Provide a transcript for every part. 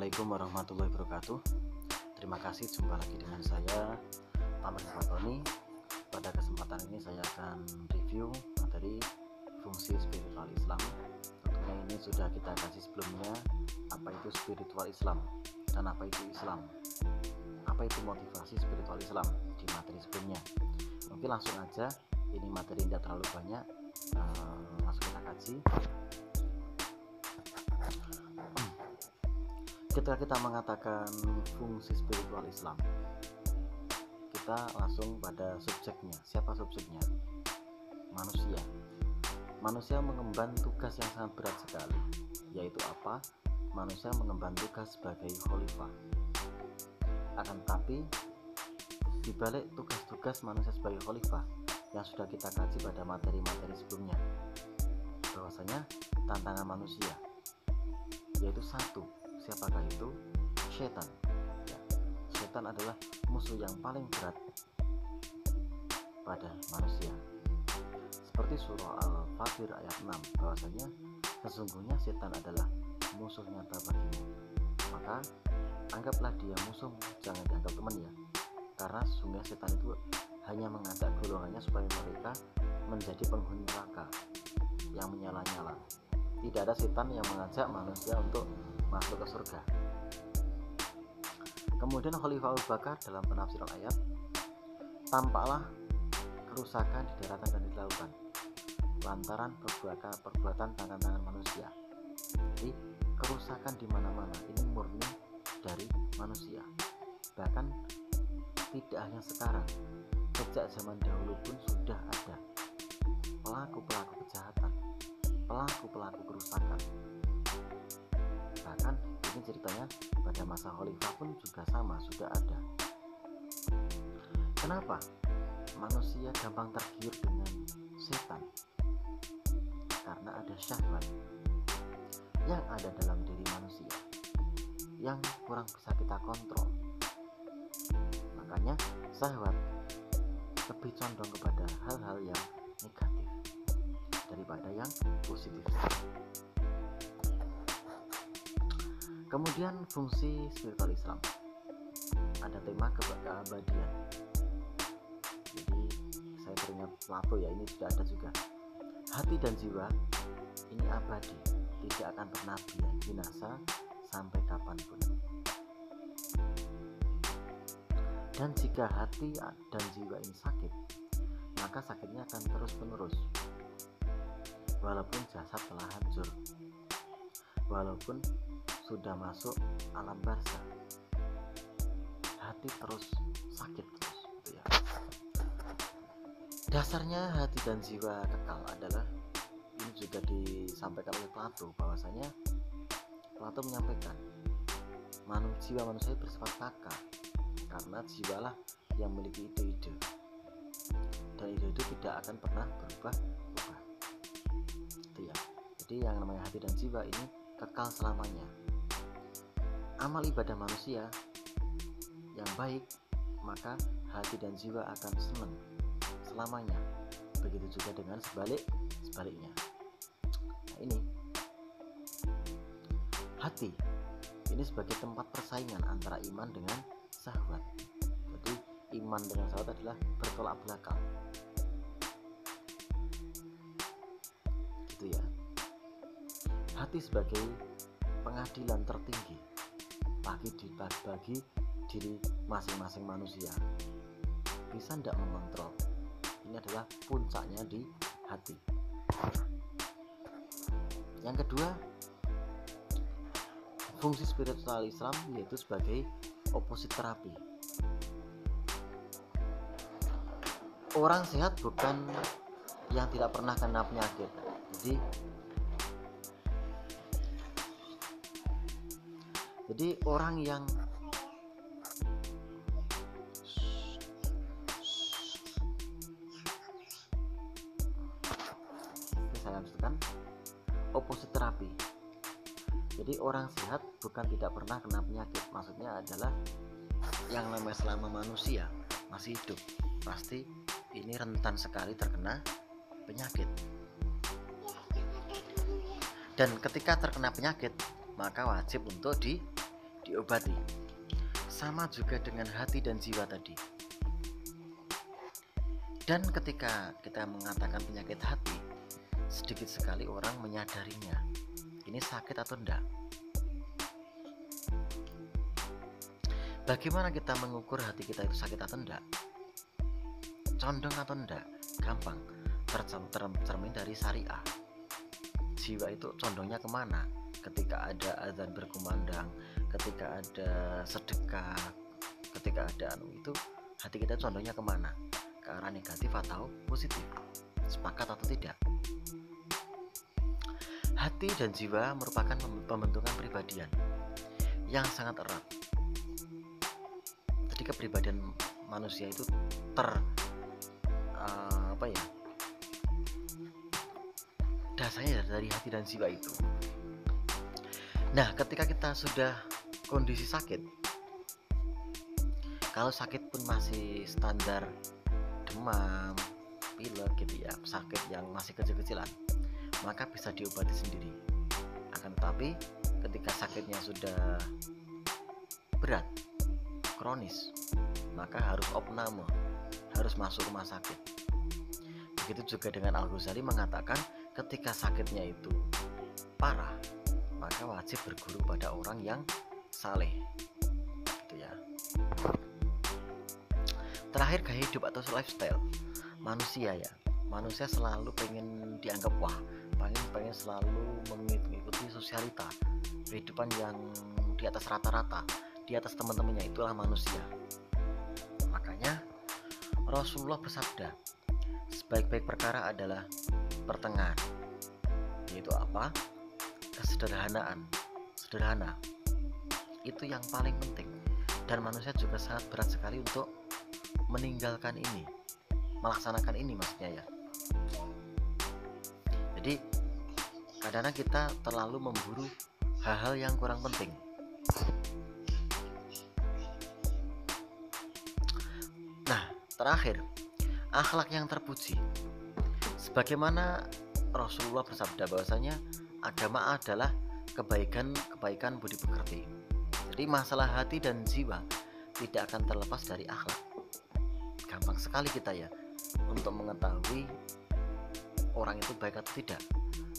Assalamualaikum warahmatullahi wabarakatuh. Terima kasih, jumpa lagi dengan saya Taman Fatoni. Pada kesempatan ini saya akan review materi fungsi spiritual Islam. Tentunya ini sudah kita kasih sebelumnya, apa itu spiritual Islam dan apa itu Islam, apa itu motivasi spiritual Islam di materi sebelumnya. Mungkin langsung aja, ini materi tidak terlalu banyak, langsung kita kaji. Ketika kita mengatakan fungsi spiritual Islam, kita langsung pada subjeknya. Siapa subjeknya? Manusia. Manusia mengemban tugas yang sangat berat sekali, yaitu apa? Manusia mengemban tugas sebagai khalifah. Akan tetapi, di balik tugas-tugas manusia sebagai khalifah yang sudah kita kaji pada materi-materi sebelumnya, bahwasanya tantangan manusia yaitu satu. Siapakah itu? Setan. Ya, setan adalah musuh yang paling berat pada manusia. Seperti surah Al-Fatir ayat 6, bahwasanya sesungguhnya setan adalah musuh nyata bagimu. Maka anggaplah dia musuh, jangan dianggap teman ya. Karena sesungguhnya setan itu hanya mengajak golongannya supaya mereka menjadi penghuni neraka yang menyala-nyala. Tidak ada setan yang mengajak manusia untuk masuk ke surga. Kemudian Khalifah Abu Bakar dalam penafsiran ayat, tampaklah kerusakan di daratan dan di lautan lantaran perbuatan tangan-tangan manusia. Jadi kerusakan di mana-mana ini murni dari manusia. Bahkan tidak hanya sekarang, sejak zaman dahulu pun sudah ada pelaku-pelaku kejahatan, pelaku-pelaku kerusakan. Bahkan ini ceritanya pada masa khalifah pun juga sama, sudah ada. Kenapa manusia gampang tergiur dengan setan? Karena ada syahwat yang ada dalam diri manusia yang kurang bisa kita kontrol. Makanya syahwat lebih condong kepada hal-hal yang negatif daripada yang positif. Kemudian fungsi spiritual Islam, ada tema keabadian. Jadi saya teringat Plato ya, ini sudah ada juga. Hati dan jiwa ini abadi, tidak akan pernah binasa sampai kapanpun. Dan jika hati dan jiwa ini sakit, maka sakitnya akan terus menerus. Walaupun jasad telah hancur, walaupun sudah masuk alam barzah, hati terus sakit terus, gitu ya. Dasarnya hati dan jiwa kekal adalah, ini juga disampaikan oleh Plato, bahwasanya Plato menyampaikan jiwa manusia bersifat kekal karena jiwalah yang memiliki ide-ide, dan ide-ide tidak akan pernah berubah. Itu ya. Jadi yang namanya hati dan jiwa ini kekal selamanya. Amal ibadah manusia yang baik, maka hati dan jiwa akan senang selamanya. Begitu juga dengan sebaliknya. Nah, ini hati ini sebagai tempat persaingan antara iman dengan syahwat. Jadi iman dengan syahwat adalah bertolak belakang. Gitu ya. Hati sebagai pengadilan tertinggi bagi diri masing-masing manusia. Bisa tidak mengontrol. Ini adalah puncaknya di hati. Yang kedua, fungsi spiritual Islam yaitu sebagai oposit terapi. Orang sehat bukan yang tidak pernah kena penyakit. Jadi orang yang saya lanjutkan, oposit terapi. Jadi orang sehat bukan tidak pernah kena penyakit. Maksudnya adalah yang namanya selama manusia masih hidup, pasti ini rentan sekali terkena penyakit. Dan ketika terkena penyakit, maka wajib untuk diobati. Sama juga dengan hati dan jiwa tadi. Dan ketika kita mengatakan penyakit hati, sedikit sekali orang menyadarinya ini sakit atau enggak. Bagaimana kita mengukur hati kita itu sakit atau enggak? Condong atau enggak? Gampang, tercermin dari syariah. Jiwa itu condongnya kemana? Ketika ada azan berkumandang, ketika ada sedekah, ketika ada itu, hati kita condongnya kemana? Ke arah negatif atau positif? Sepakat atau tidak? Hati dan jiwa merupakan pembentukan pribadian yang sangat erat. Jadi kepribadian manusia itu dasarnya dari hati dan jiwa itu. Nah, ketika kita sudah kondisi sakit, kalau sakit pun masih standar demam, pilek gitu ya, sakit yang masih kecil-kecilan, maka bisa diobati sendiri. Akan tetapi ketika sakitnya sudah berat, kronis, maka harus opname, harus masuk rumah sakit. Begitu juga dengan Al-Ghazali mengatakan ketika sakitnya itu parah, maka wajib berguru pada orang yang saleh, gitu ya. Terakhir, gaya hidup atau lifestyle manusia ya. Manusia selalu pengen dianggap wah, pengen selalu mengikuti sosialita, kehidupan yang di atas rata-rata, di atas teman-temannya, itulah manusia. Makanya Rasulullah bersabda, sebaik-baik perkara adalah pertengahan, yaitu apa? Kesederhanaan. Sederhana itu yang paling penting, dan manusia juga sangat berat sekali untuk meninggalkan ini, melaksanakan ini maksudnya ya. Jadi kadang-kadang kita terlalu memburu hal-hal yang kurang penting. Nah, terakhir, akhlak yang terpuji. Sebagaimana Rasulullah bersabda bahwasanya agama adalah kebaikan budi pekerti. Jadi masalah hati dan jiwa tidak akan terlepas dari akhlak. Gampang sekali kita ya untuk mengetahui orang itu baik atau tidak,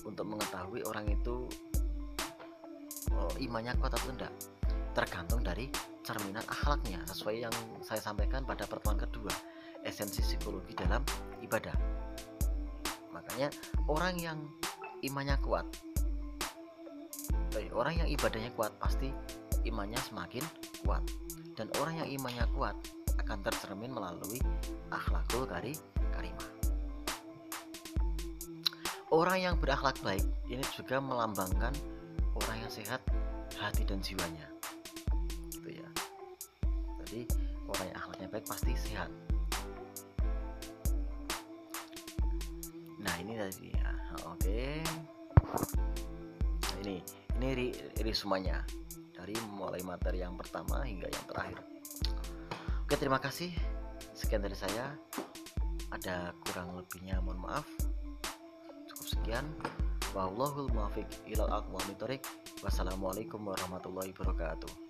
untuk mengetahui orang itu imannya kuat atau tidak, tergantung dari cerminan akhlaknya, sesuai yang saya sampaikan pada pertemuan kedua, esensi psikologi dalam ibadah. Makanya orang yang imannya kuat, orang yang ibadahnya kuat, pasti imannya semakin kuat, dan orang yang imannya kuat akan tercermin melalui akhlakul karimah. Orang yang berakhlak baik ini juga melambangkan orang yang sehat hati dan jiwanya, gitu ya. Jadi orang yang akhlaknya baik pasti sehat. Nah ini tadi ya, oke. Nah, ini resumennya dari mulai materi yang pertama hingga yang terakhir. Oke, terima kasih. Sekian dari saya. Ada kurang lebihnya mohon maaf. Cukup sekian. Wallahul muwaffiq ilal aqwamit thoriq. Wassalamualaikum warahmatullahi wabarakatuh.